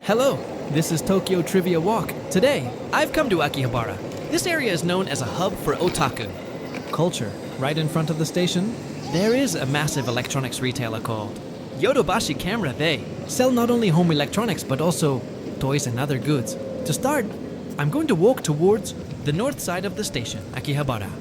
Hello, this is Tokyo Trivia Walk. Today, I've come to Akihabara. This area is known as a hub for otaku culture. Right in front of the station, there is a massive electronics retailer called Yodobashi Camera. They sell not only home electronics but also toys and other goods. To start, I'm going to walk towards the north side of the station. Akihabara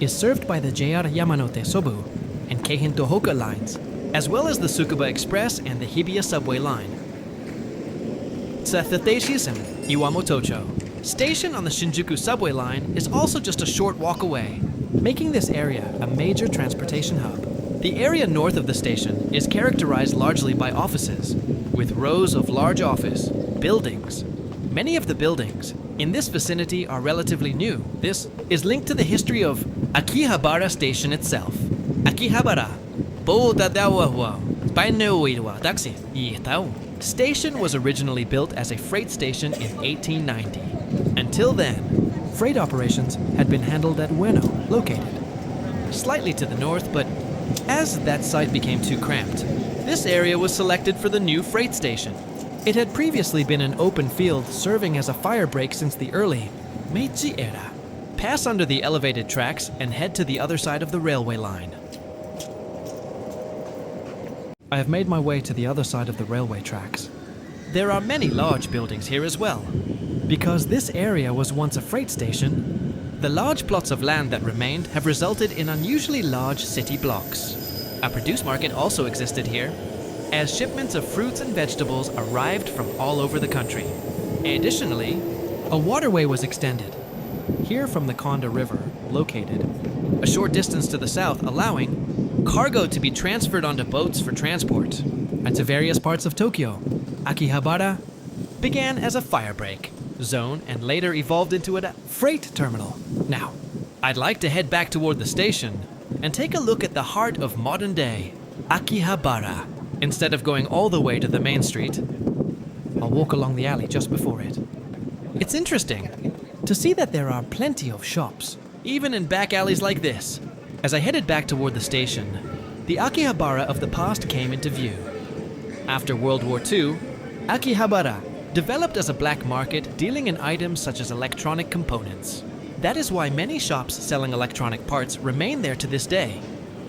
is served by the JR Yamanote Sobu and Keihin Tohoku lines, as well as the Tsukuba Express and the Hibiya subway line. Tsuteteishi Iwamotocho station on the Shinjuku subway line is also just a short walk away, making this area a major transportation hub. The area north of the station is characterized largely by offices, with rows of large office buildings. Many of the buildings in this vicinity are relatively new. This is linked to the history of Akihabara Station itself. Akihabara Station was originally built as a freight station in 1890. Until then, freight operations had been handled at Ueno, located slightly to the north, but as that site became too cramped, this area was selected for the new freight station. It had previously been an open field serving as a fire break since the early Meiji era. Pass under the elevated tracks and head to the other side of the railway line. I have made my way to the other side of the railway tracks. There are many large buildings here as well. Because this area was once a freight station, the large plots of land that remained have resulted in unusually large city blocks. A produce market also existed here, as shipments of fruits and vegetables arrived from all over the country. Additionally, a waterway was extended, here from the Konda River, located a short distance to the south, allowing cargo to be transferred onto boats for transport. And to various parts of Tokyo, Akihabara began as a fire break zone and later evolved into a freight terminal. Now, I'd like to head back toward the station and take a look at the heart of modern day Akihabara. Instead of going all the way to the main street, I'll walk along the alley just before it. It's interesting to see that there are plenty of shops, even in back alleys like this. As I headed back toward the station, the Akihabara of the past came into view. After World War II, Akihabara developed as a black market dealing in items such as electronic components. That is why many shops selling electronic parts remain there to this day.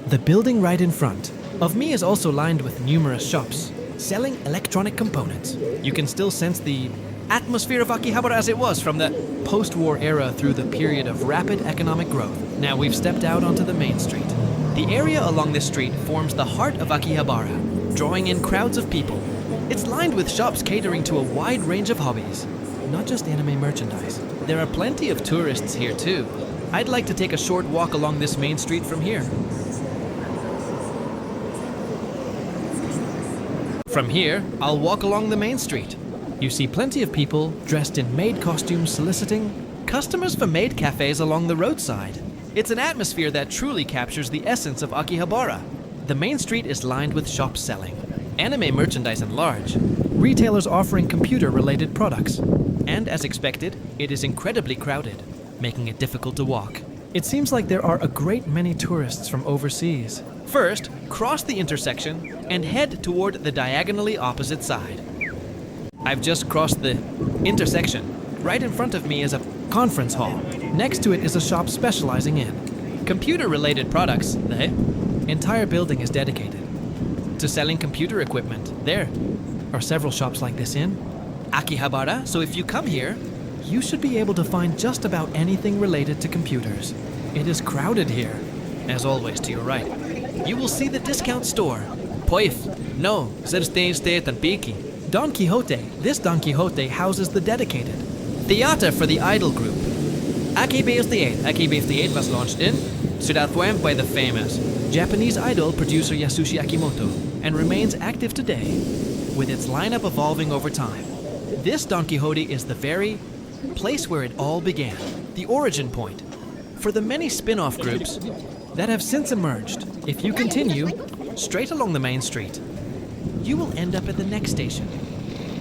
The building right in front of me is also lined with numerous shops selling electronic components. You can still sense the atmosphere of Akihabara as it was from the post-war era through the period of rapid economic growth. Now we've stepped out onto the main street. The area along this street forms the heart of Akihabara, drawing in crowds of people. It's lined with shops catering to a wide range of hobbies, not just anime merchandise. There are plenty of tourists here too. I'd like to take a short walk along this main street from here. From here, I'll walk along the main street. You see plenty of people dressed in maid costumes soliciting customers for maid cafes along the roadside. It's an atmosphere that truly captures the essence of Akihabara. The main street is lined with shops selling anime merchandise at large, retailers offering computer-related products, and as expected, it is incredibly crowded, making it difficult to walk. It seems like there are a great many tourists from overseas. First, cross the intersection and head toward the diagonally opposite side. I've just crossed the intersection. Right in front of me is a conference hall. Next to it is a shop specializing in computer-related products. The entire building is dedicated to selling computer equipment. There are several shops like this in Akihabara, so if you come here, you should be able to find just about anything related to computers. It is crowded here. As always, to your right, you will see the discount store. Poif, no, Piki. Don Quixote. This Don Quixote houses the dedicated theater for the idol group. AKIHABARA was launched in Sudatwem by the famous Japanese idol producer Yasushi Akimoto and remains active today, with its lineup evolving over time. This Don Quixote is the very place where it all began, the origin point for the many spin-off groups that have since emerged. If you continue straight along the main street, you will end up at the next station,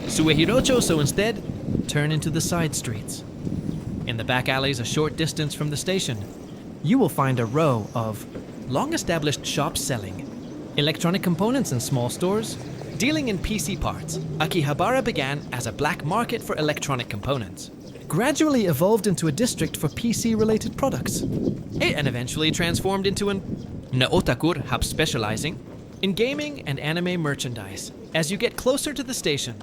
Suehirocho, so instead, turn into the side streets. In the back alleys a short distance from the station, you will find a row of long-established shops selling electronic components in small stores, Dealing in PC parts, Akihabara began as a black market for electronic components, gradually evolved into a district for PC-related products, and eventually transformed into an Otaku hub specializing in gaming and anime merchandise. As you get closer to the station,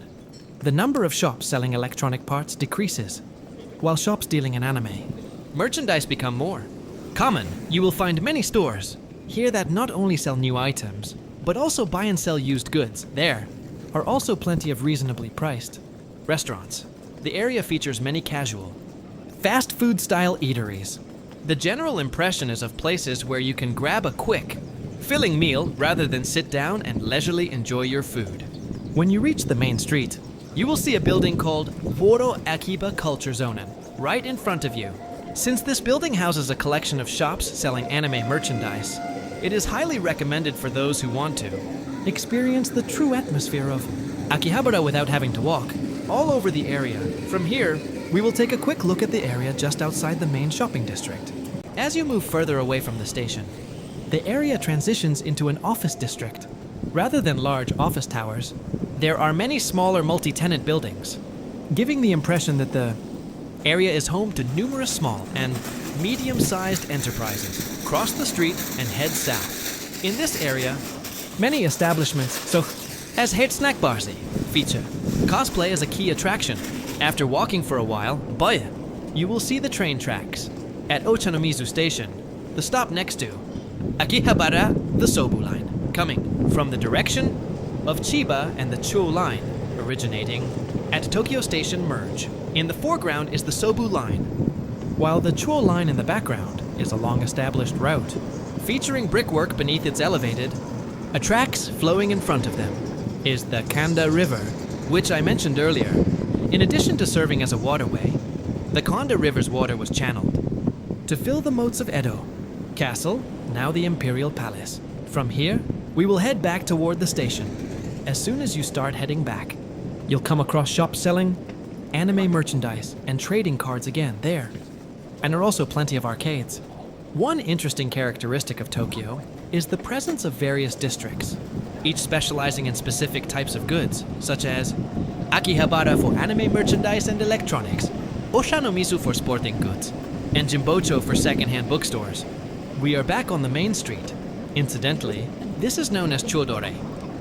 the number of shops selling electronic parts decreases, while shops dealing in anime merchandise become more common. You will find many stores here that not only sell new items, but also buy and sell used goods. There are also plenty of reasonably priced restaurants. The area features many casual, fast food style eateries. The general impression is of places where you can grab a quick, filling meal rather than sit down and leisurely enjoy your food. When you reach the main street, you will see a building called Voro Akiba Culture Zonen right in front of you. Since this building houses a collection of shops selling anime merchandise, it is highly recommended for those who want to experience the true atmosphere of Akihabara without having to walk all over the area. From here, we will take a quick look at the area just outside the main shopping district. As you move further away from the station, the area transitions into an office district. Rather than large office towers, there are many smaller multi-tenant buildings, giving the impression that the area is home to numerous small and medium-sized enterprises. Cross the street and head south. In this area, many establishments, as head snack bars feature. Cosplay is a key attraction. After walking for a while, you will see the train tracks. At Ochanomizu Station, the stop next to Akihabara, the Sobu line, coming from the direction of Chiba and the Chuo line, originating at Tokyo Station merge. In the foreground is the Sobu line, while the Chuo line in the background is a long-established route, featuring brickwork beneath its elevated. Tracks flowing in front of them is the Kanda River, which I mentioned earlier. In addition to serving as a waterway, the Kanda River's water was channeled to fill the moats of Edo Castle, now the Imperial Palace. From here, we will head back toward the station. As soon as you start heading back, you'll come across shops selling anime merchandise and trading cards again there. And there are also plenty of arcades. One interesting characteristic of Tokyo is the presence of various districts, each specializing in specific types of goods, such as Akihabara for anime merchandise and electronics, Oshanomizu for sporting goods, and Jimbocho for secondhand bookstores. We are back on the main street. Incidentally, this is known as Chodore,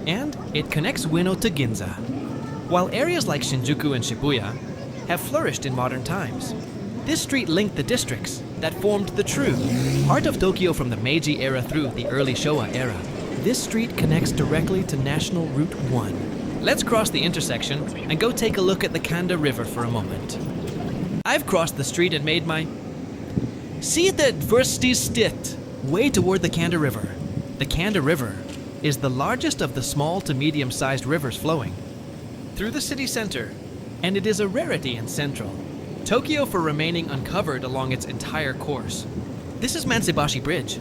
and it connects Ueno to Ginza. While areas like Shinjuku and Shibuya have flourished in modern times, this street linked the districts that formed the true heart of Tokyo from the Meiji era through the early Showa era. This street connects directly to National Route 1. Let's cross the intersection and go take a look at the Kanda River for a moment. I've crossed the street and made my first step way toward the Kanda River. The Kanda River is the largest of the small to medium-sized rivers flowing through the city center, and it is a rarity in Central Tokyo for remaining uncovered along its entire course. This is Mansebashi Bridge,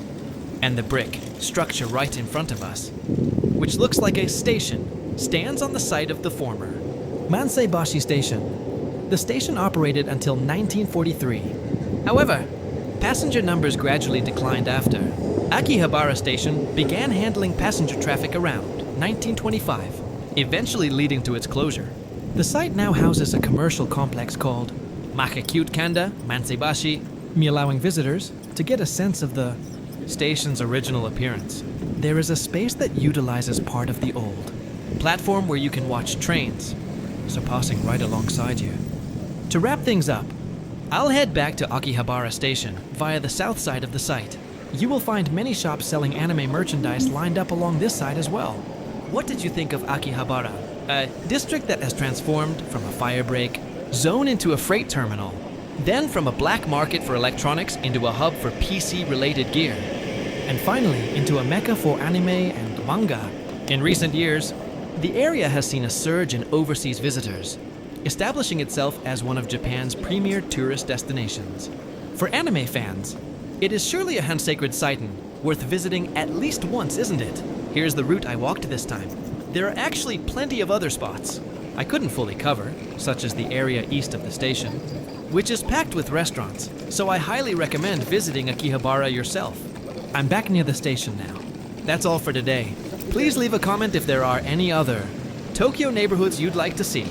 and the brick structure right in front of us, which looks like a station, stands on the site of the former Mansebashi Station. The station operated until 1943. However, passenger numbers gradually declined after. Akihabara Station began handling passenger traffic around 1925, eventually leading to its closure. The site now houses a commercial complex called Makacute Kanda Mansebashi, allowing visitors to get a sense of the station's original appearance. There is a space that utilizes part of the old platform where you can watch trains, so passing right alongside you. To wrap things up, I'll head back to Akihabara Station via the south side of the site. You will find many shops selling anime merchandise lined up along this side as well. What did you think of Akihabara? A district that has transformed from a firebreak zone into a freight terminal, then from a black market for electronics into a hub for PC-related gear, and finally into a mecca for anime and manga. In recent years, the area has seen a surge in overseas visitors, establishing itself as one of Japan's premier tourist destinations. For anime fans, it is surely a Hansacred Sighten, worth visiting at least once, isn't it? Here's the route I walked this time. There are actually plenty of other spots I couldn't fully cover, such as the area east of the station, which is packed with restaurants, so I highly recommend visiting Akihabara yourself. I'm back near the station now. That's all for today. Please leave a comment if there are any other Tokyo neighborhoods you'd like to see.